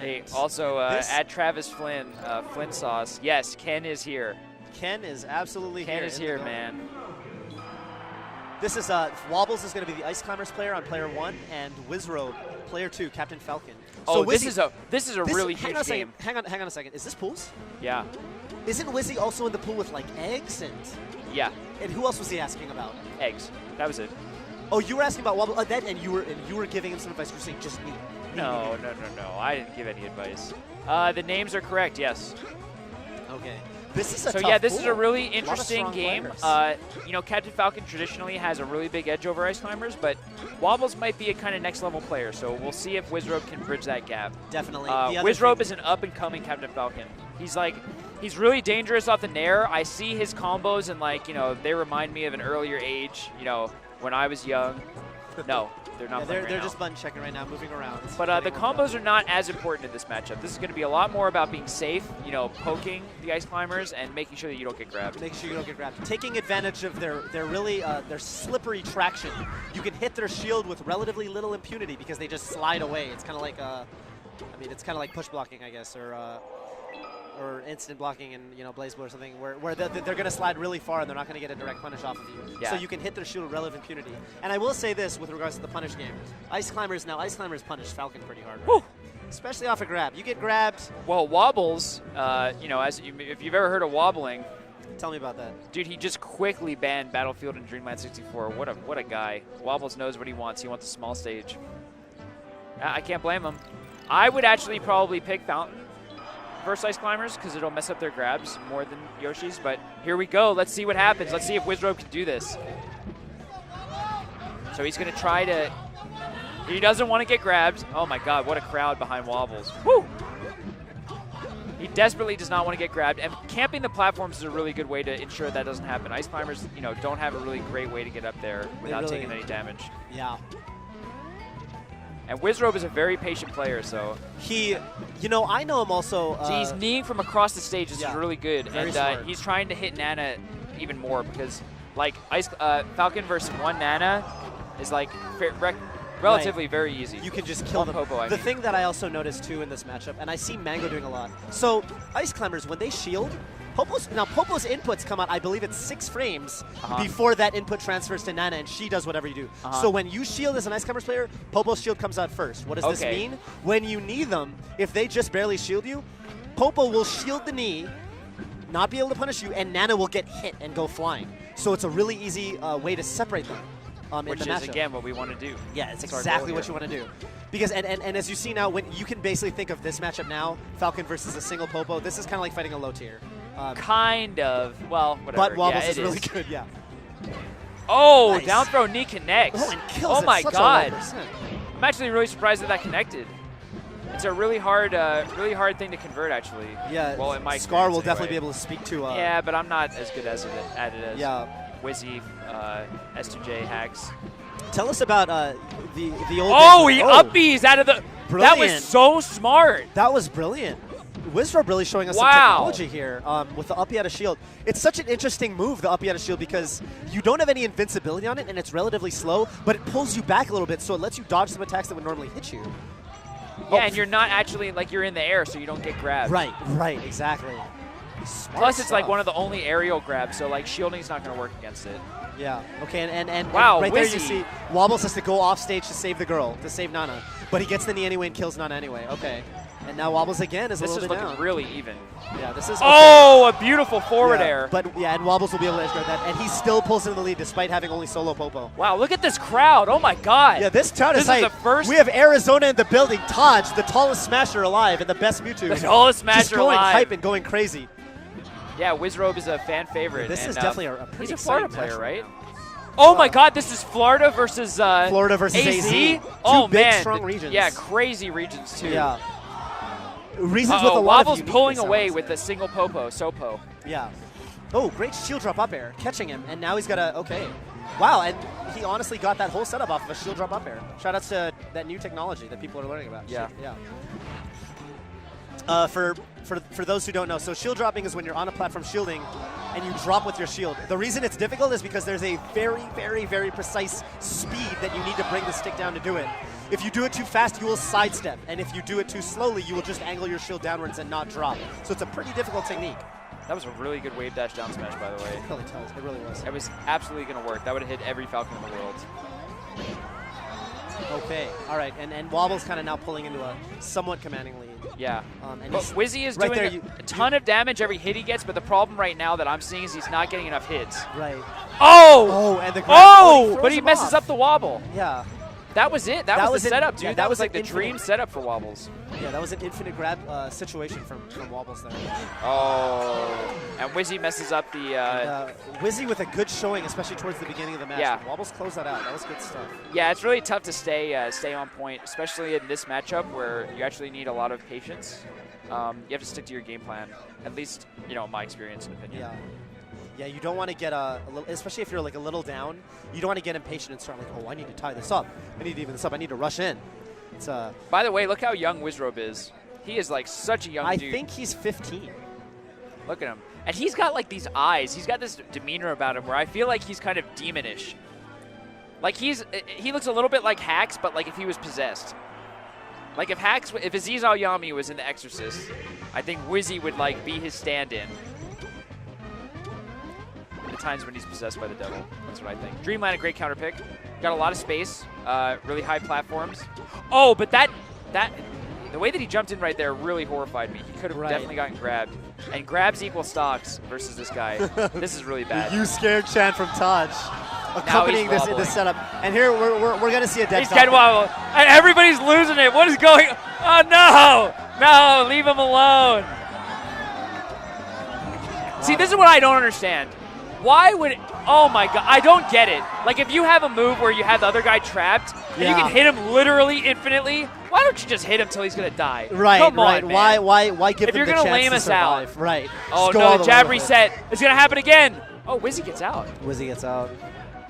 Hey, also add Travis Flynn, Flint Sauce. Yes, Ken is here. Ken is absolutely here. Ken is here, man. This is Wobbles is going to be the Ice Climbers player on player 1, and WizzRobe player 2, Captain Falcon. Oh, so this is a really huge game. Hang on a second. Is this pools? Yeah. Isn't Wizzy also in the pool with like eggs and? Yeah. And who else was he asking about? Eggs. That was it. Oh, you were asking about Wobble and you were giving him some advice. You were saying just me. No. I didn't give any advice. The names are correct. Yes. Okay. This is a so tough yeah, this pool. is a really interesting game. Players. You know, Captain Falcon traditionally has a really big edge over Ice Climbers, but Wobbles might be a kind of next level player. So we'll see if WizzRobe can bridge that gap. Definitely. WizzRobe is an up and coming Captain Falcon. He's really dangerous off the nair. I see his combos and like, you know, they remind me of an earlier age, you know, when I was young. No, they're not. Yeah, they're just button checking right now, moving around. But the combos are not as important in this matchup. This is going to be a lot more about being safe, you know, poking the Ice Climbers and making sure that you don't get grabbed. Make sure you don't get grabbed. Taking advantage of their slippery traction. You can hit their shield with relatively little impunity because they just slide away. It's kind of like it's kind of like push blocking, I guess, or instant blocking in, you know, Blaze Blue or something, where they're going to slide really far and they're not going to get a direct punish off of you. Yeah. So you can hit their shield with relative impunity. And I will say this with regards to the punish game. Ice Climbers punish Falcon pretty hard, right? Woo! Especially off a grab. You get grabbed. Well, Wobbles, you know, if you've ever heard of wobbling. Tell me about that. Dude, he just quickly banned Battlefield and Dreamland 64. What a guy. Wobbles knows what he wants. He wants a small stage. I can't blame him. I would actually probably pick Fountain versus Ice Climbers because it'll mess up their grabs more than Yoshi's, but here we go. Let's see what happens. Let's see if WizzRobe can do this. So he's going to try to... He doesn't want to get grabbed. Oh my god, what a crowd behind Wobbles. Woo! He desperately does not want to get grabbed, and camping the platforms is a really good way to ensure that doesn't happen. Ice Climbers, you know, don't have a really great way to get up there without taking any damage. Yeah. And WizzRobe is a very patient player, so... He, you know, I know him also... See, he's kneeing from across the stage. This is really good. Very and he's trying to hit Nana even more because, like, Falcon versus one Nana is, like, relatively very easy. You can just kill them. Popo, the thing that I also noticed, too, in this matchup, and I see Mango doing a lot. So, Ice Climbers, when they shield... Popo's inputs come out, I believe it's 6 frames before that input transfers to Nana, and she does whatever you do. So when you shield as an Ice Climbers player, Popo's shield comes out first. What does this mean? When you knee them, if they just barely shield you, Popo will shield the knee, not be able to punish you, and Nana will get hit and go flying. So it's a really easy way to separate them. Which in the is, matchup. Again, what we want to do. Yeah, it's exactly what you want to do. Because, and as you see now, when you can basically think of this matchup now, Falcon versus a single Popo, this is kind of like fighting a low tier. Kind of. Well, whatever. But Wobbles is really good, yeah. Oh, nice. down throw knee connects. Oh, and kills my such god. a low percent. I'm actually really surprised that connected. It's a really hard thing to convert, actually. Yeah, well, in my Scar will anyway. definitely be able to speak to... yeah, but I'm not as good at it as Wizzy, S2J hacks. Tell us about the old... Oh, he up-B's out of the... Brilliant. That was so smart. That was brilliant. WizzRobe really showing us some technology here with the up-B out of shield. It's such an interesting move, the up-B out of shield, because you don't have any invincibility on it, and it's relatively slow, but it pulls you back a little bit, so it lets you dodge some attacks that would normally hit you. Yeah, and you're not actually, like, you're in the air, so you don't get grabbed. Right, exactly. Smart Plus, it's stuff. like one of the only aerial grabs, so, like, shielding's not going to work against it. Yeah, okay, and wow, right Wizzy. there you see Wobbles has to go off stage to save the girl, to save Nana. But he gets the knee anyway and kills Nana anyway. Okay. And now Wobbles again is a little bit down. This is looking really even. Yeah, this is... Okay. Oh, a beautiful forward air. But, yeah, and Wobbles will be able to edge guard that. And he still pulls into the lead despite having only solo Popo. Wow, look at this crowd. Oh, my God. Yeah, this town is This is the first... We have Arizona in the building. Taj, the tallest Smasher alive and the best Mewtwo. The tallest Smasher just going alive. hype and going crazy. Yeah, WizzRobe is a fan favorite. This is definitely a pretty He's a Florida exciting player, match. right? Oh my God! This is Florida versus AZ. Two big, strong regions. Yeah, crazy regions too. Yeah. Regions with a lot Wobbles of pulling away with a single Sopo. Yeah. Oh, great shield drop up air, catching him, and now he's got a Wow, and he honestly got that whole setup off of a shield drop up air. Shout out to that new technology that people are learning about. Yeah. Yeah. For those who don't know, so shield dropping is when you're on a platform shielding and you drop with your shield. The reason it's difficult is because there's a very, very, very precise speed that you need to bring the stick down to do it. If you do it too fast, you will sidestep, and if you do it too slowly, you will just angle your shield downwards and not drop. So it's a pretty difficult technique. That was a really good wave dash down smash, by the way. It really tells. It really was. It was absolutely going to work. That would have hit every Falcon in the world. Okay, all right, and Wobbles kind of now pulling into a somewhat commanding lead. Yeah, and but Wizzy is right doing a ton of damage every hit he gets, but the problem right now that I'm seeing is he's not getting enough hits. Right. Oh! And the But he messes up the wobble. Yeah. That was it. That was the setup, dude. Yeah, that was like the dream setup for Wobbles. Yeah, that was an infinite grab situation from Wobbles there. Oh, and Wizzy messes up the... Wizzy with a good showing, especially towards the beginning of the match. Yeah. Wobbles closed that out. That was good stuff. Yeah, it's really tough to stay on point, especially in this matchup where you actually need a lot of patience. You have to stick to your game plan, at least, you know, my experience and opinion. Yeah. Yeah, you don't want to get a little, especially if you're like a little down, you don't want to get impatient and start like, oh, I need to tie this up. I need to even this up. I need to rush in. It's By the way, look how young WizzRobe is. He is like such a young dude. I think he's 15. Look at him. And he's got like these eyes. He's got this demeanor about him where I feel like he's kind of demonish. Like he looks a little bit like Hax, but like if he was possessed. Like if Aziz Al-Yami was in The Exorcist, I think Wizzy would like be his stand-in. The times when he's possessed by the devil. That's what I think. Dreamland, a great counter pick. Got a lot of space, really high platforms. Oh, but the way that he jumped in right there really horrified me. He could have definitely gotten grabbed. And grabs equal stocks versus this guy. This is really bad. You scared chant from Taj, accompanying this in the setup. And here we're going to see a dead He's dead wobble. And everybody's losing it. What is going on? Oh, no. No, leave him alone. See, this is what I don't understand. Why would oh my god, I don't get it. Like if you have a move where you have the other guy trapped and you can hit him literally infinitely, why don't you just hit him till he's gonna die? Right, Come on, right. Man. Why give if them you're the gonna chance lame to us survive? out. Right. Oh just no, the jab reset. It's gonna happen again. Oh, Wizzy gets out. Wizzy gets out.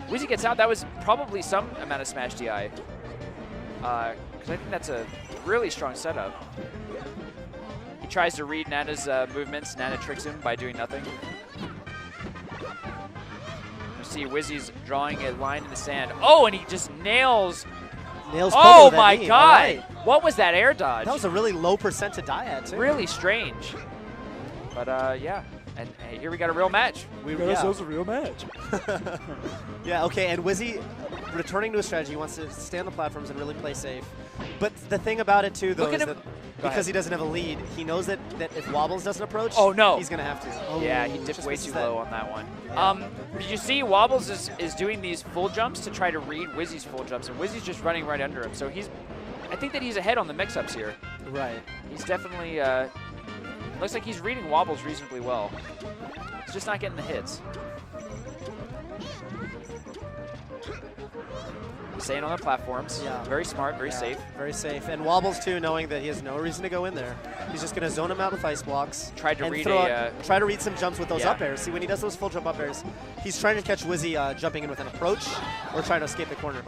Wizzy gets out. That was probably some amount of smash DI. Because I think that's a really strong setup. He tries to read Nana's movements. Nana tricks him by doing nothing. See Wizzy's drawing a line in the sand. Oh, and he just nails. Oh my god! Right. What was that air dodge? That was a really low percent to die at too. Really strange. But yeah, and hey, here we got a real match. We got ourselves a real match. Yeah. Okay. And Wizzy, returning to his strategy, he wants to stay on the platforms and really play safe. But the thing about it too, though, is that because he doesn't have a lead, he knows that if Wobbles doesn't approach, he's gonna have to. Oh, yeah, he dipped way too low on that one. Yeah. Did you see Wobbles is doing these full jumps to try to read Wizzy's full jumps, and Wizzy's just running right under him. So I think that he's ahead on the mix-ups here. Right. He's definitely, looks like he's reading Wobbles reasonably well. He's just not getting the hits. Staying on the platforms. Yeah. Very smart, very safe. Very safe. And Wobbles, too, knowing that he has no reason to go in there. He's just going to zone him out with ice blocks. Tried to read try to read some jumps with those up airs. See, when he does those full jump up airs, he's trying to catch Wizzy jumping in with an approach or trying to escape the corner. And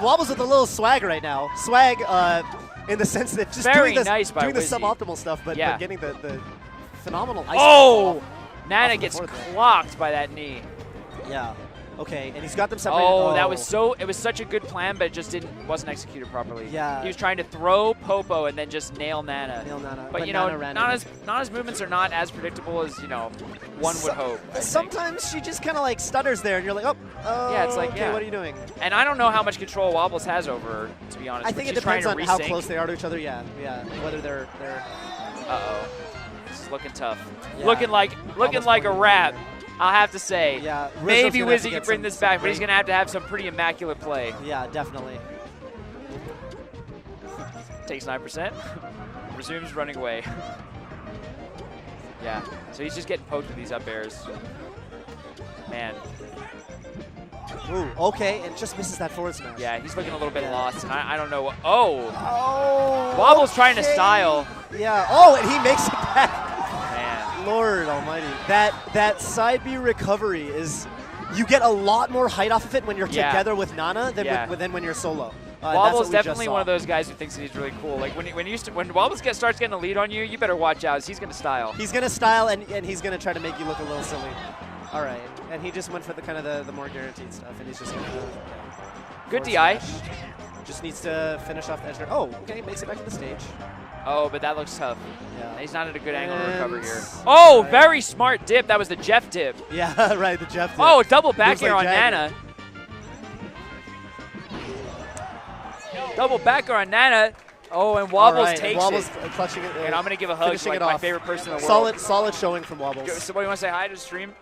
Wobbles with a little swag right now. Swag in the sense that just doing the suboptimal stuff, but getting the phenomenal ice. Oh! Nana gets clocked by that knee. Yeah. Okay, and he's got them separated. It was such a good plan, but it just wasn't executed properly. Yeah. He was trying to throw Popo and then just nail Nana. But you know, Nana's movements are not as predictable as, you know, one would hope. Sometimes she just kind of like stutters there, and you're like, yeah, it's like, okay, what are you doing? And I don't know how much control Wobbles has over her, to be honest. I think it depends on how close they are to each other. Yeah, whether they're. Uh-oh, this is looking tough. Yeah. Looking like a wrap. I'll have to say. Yeah, maybe Wizzy can bring this back, but he's going to have some pretty immaculate play. Yeah, definitely. Takes 9%. Resumes running away. Yeah, so he's just getting poked with these up airs. Man. Ooh, okay, and just misses that forward smash. Yeah, he's looking a little bit lost, and I don't know what. Oh! Wobbles trying to style. Yeah, and he makes it back. Lord almighty. That side B recovery is, you get a lot more height off of it when you're together with Nana than when you're solo. Wobbles definitely one of those guys who thinks that he's really cool. Like when Wobbles starts getting a lead on you, you better watch out. He's gonna style. He's gonna style, and he's gonna try to make you look a little silly. All right, and he just went for the kind of the more guaranteed stuff, and he's just gonna. Good DI. Just needs to finish off the edge. Oh, okay, makes it back to the stage. Oh, but that looks tough. Yeah. He's not at a good angle to recover here. Oh, right. Very smart dip. That was the Jeff dip. Yeah, right, the Jeff dip. Oh, double back air like on Nana. Double back air on Nana. Oh, and Wobbles takes Wobbles it. Clutching it. And I'm going to give a hug to like my favorite person in the world. Solid showing from Wobbles. So what, you want to say hi to the stream?